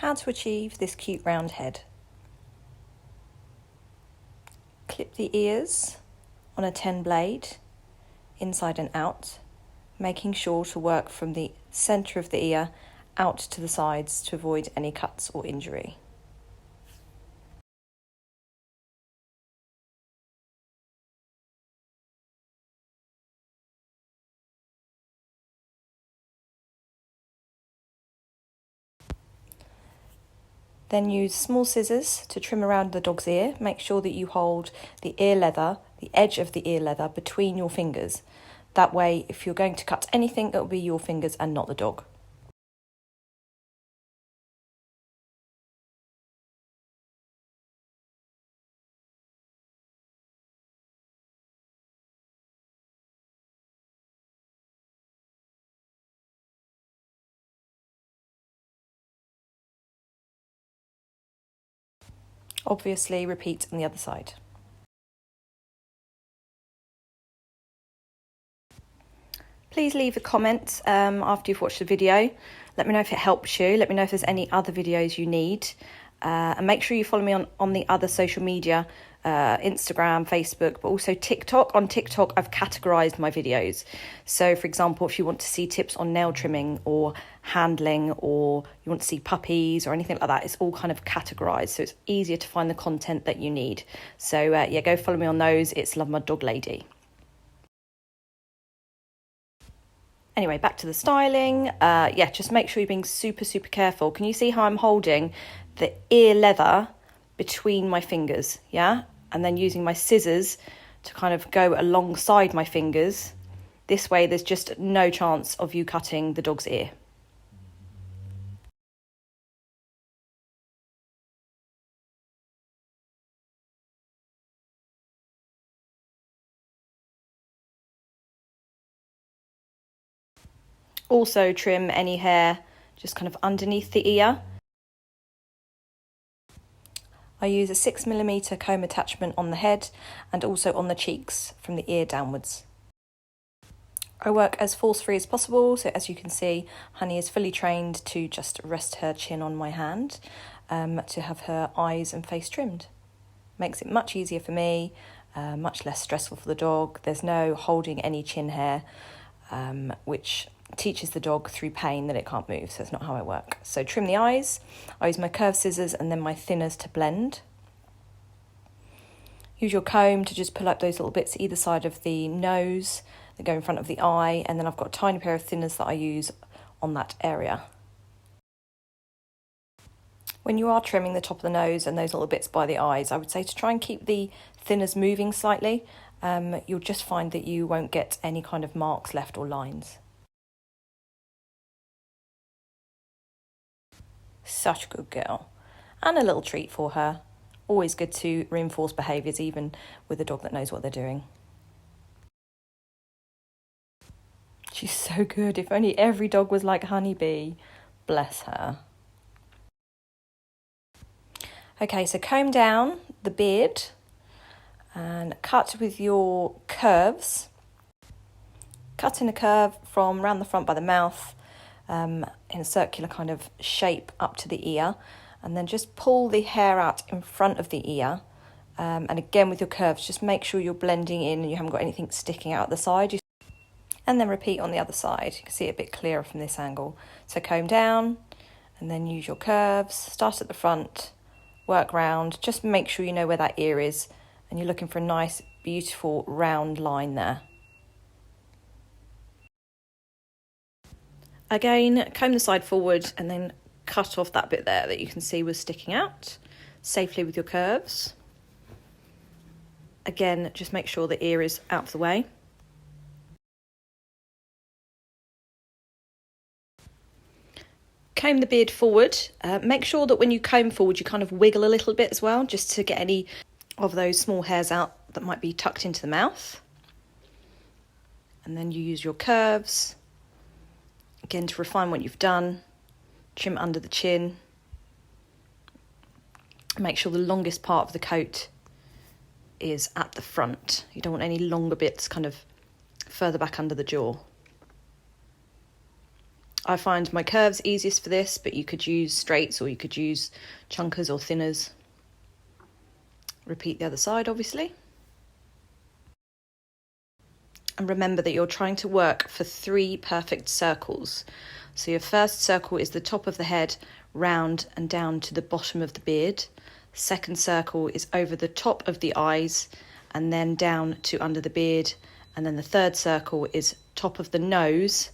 How to achieve this cute round head. Clip the ears on a 10 blade, inside and out, making sure to work from the centre of the ear out to the sides to avoid any cuts or injury. Then use small scissors to trim around the dog's ear. Make sure that you hold the ear leather, the edge of the ear leather, between your fingers. That way, if you're going to cut anything, it will be your fingers and not the dog. Obviously, repeat on the other side. Please leave a comment after you've watched the video. Let me know if it helps you. Let me know if there's any other videos you need. And make sure you follow me on the other social media, Instagram, Facebook, but also TikTok. On TikTok, I've categorised my videos. So, for example, if you want to see tips on nail trimming or handling, or you want to see puppies or anything like that, it's all kind of categorised. So it's easier to find the content that you need. So, yeah, go follow me on those. It's Lovemud Dog Lady. Anyway, back to the styling. Just make sure you're being super, super careful. Can you see how I'm holding the ear leather between my fingers? Yeah? And then using my scissors to kind of go alongside my fingers. This way, there's just no chance of you cutting the dog's ear. Also trim any hair just kind of underneath the ear. I use a 6mm comb attachment on the head and also on the cheeks from the ear downwards. I work as force-free as possible, so as you can see, Honey is fully trained to just rest her chin on my hand to have her eyes and face trimmed. Makes it much easier for me, much less stressful for the dog. There's no holding any chin hair, which teaches the dog through pain that it can't move, so it's not how I work. So trim the eyes. I use my curved scissors and then my thinners to blend. Use your comb to just pull up those little bits either side of the nose that go in front of the eye, and then I've got a tiny pair of thinners that I use on that area. When you are trimming the top of the nose and those little bits by the eyes, I would say to try and keep the thinners moving slightly. You'll just find that you won't get any kind of marks left or lines. Such a good girl. And a little treat for her. Always good to reinforce behaviours, even with a dog that knows what they're doing. She's so good. If only every dog was like Honeybee. Bless her. Okay, so comb down the beard and cut with your curves. Cut in a curve from round the front by the mouth in a circular kind of shape up to the ear, and then just pull the hair out in front of the ear. And again with your curves, just make sure you're blending in and you haven't got anything sticking out the side. And then repeat on the other side. You can see it a bit clearer from this angle. So comb down and then use your curves. Start at the front, work round. Just make sure you know where that ear is and you're looking for a nice, beautiful round line there. Again, comb the side forward and then cut off that bit there that you can see was sticking out safely with your curves. Again, just make sure the ear is out of the way. Comb the beard forward. Make sure that when you comb forward, you kind of wiggle a little bit as well, just to get any of those small hairs out that might be tucked into the mouth. And then you use your curves, again, to refine what you've done. Trim under the chin. Make sure the longest part of the coat is at the front. You don't want any longer bits kind of further back under the jaw. I find my curves easiest for this, but you could use straights or you could use chunkers or thinners. Repeat the other side, obviously. And remember that you're trying to work for 3 perfect circles. So your first circle is the top of the head, round and down to the bottom of the beard. Second circle is over the top of the eyes and then down to under the beard. And then the third circle is top of the nose,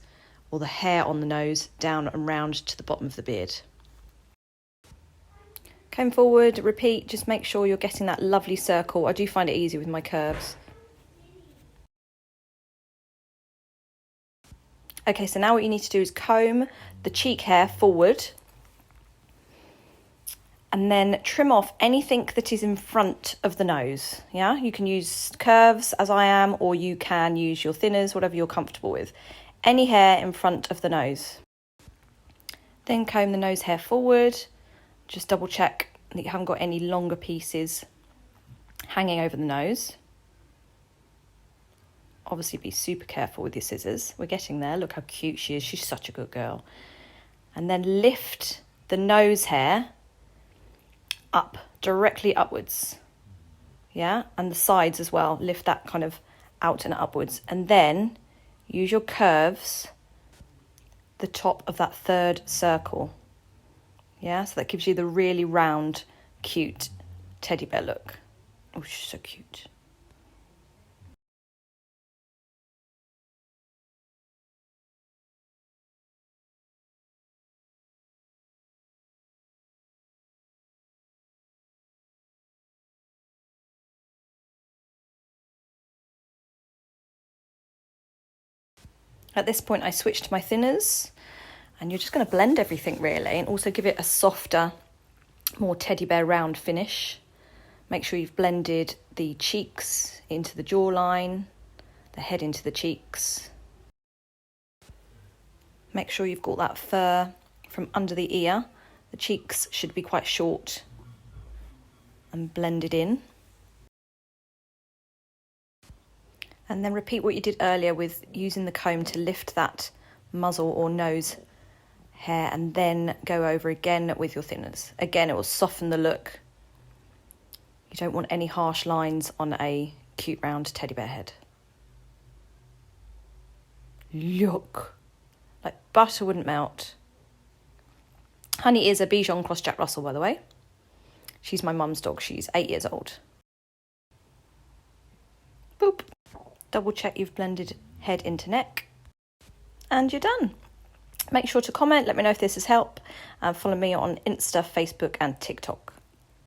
or the hair on the nose, down and round to the bottom of the beard. Comb forward, repeat, just make sure you're getting that lovely circle. I do find it easy with my curves. Okay, so now what you need to do is comb the cheek hair forward and then trim off anything that is in front of the nose. Yeah, you can use curves as I am, or you can use your thinners, whatever you're comfortable with. Any hair in front of the nose. Then comb the nose hair forward. Just double check that you haven't got any longer pieces hanging over the nose. Obviously be super careful with your scissors. We're getting there. Look how cute she is. She's such a good girl. And then lift the nose hair up, directly upwards. Yeah, and the sides as well. Lift that kind of out and upwards. And then use your curves, the top of that third circle. Yeah, so that gives you the really round, cute teddy bear look. Oh, she's so cute. At this point, I switch to my thinners, and you're just going to blend everything really, and also give it a softer, more teddy bear round finish. Make sure you've blended the cheeks into the jawline, the head into the cheeks. Make sure you've got that fur from under the ear. The cheeks should be quite short and blended in. And then repeat what you did earlier with using the comb to lift that muzzle or nose hair, and then go over again with your thinners. Again, it will soften the look. You don't want any harsh lines on a cute round teddy bear head. Look, like butter wouldn't melt. Honey is a Bichon cross Jack Russell, by the way. She's my mum's dog. She's 8 years old. Boop. Double check you've blended head into neck. And you're done. Make sure to comment, let me know if this has helped, and follow me on Insta, Facebook and TikTok.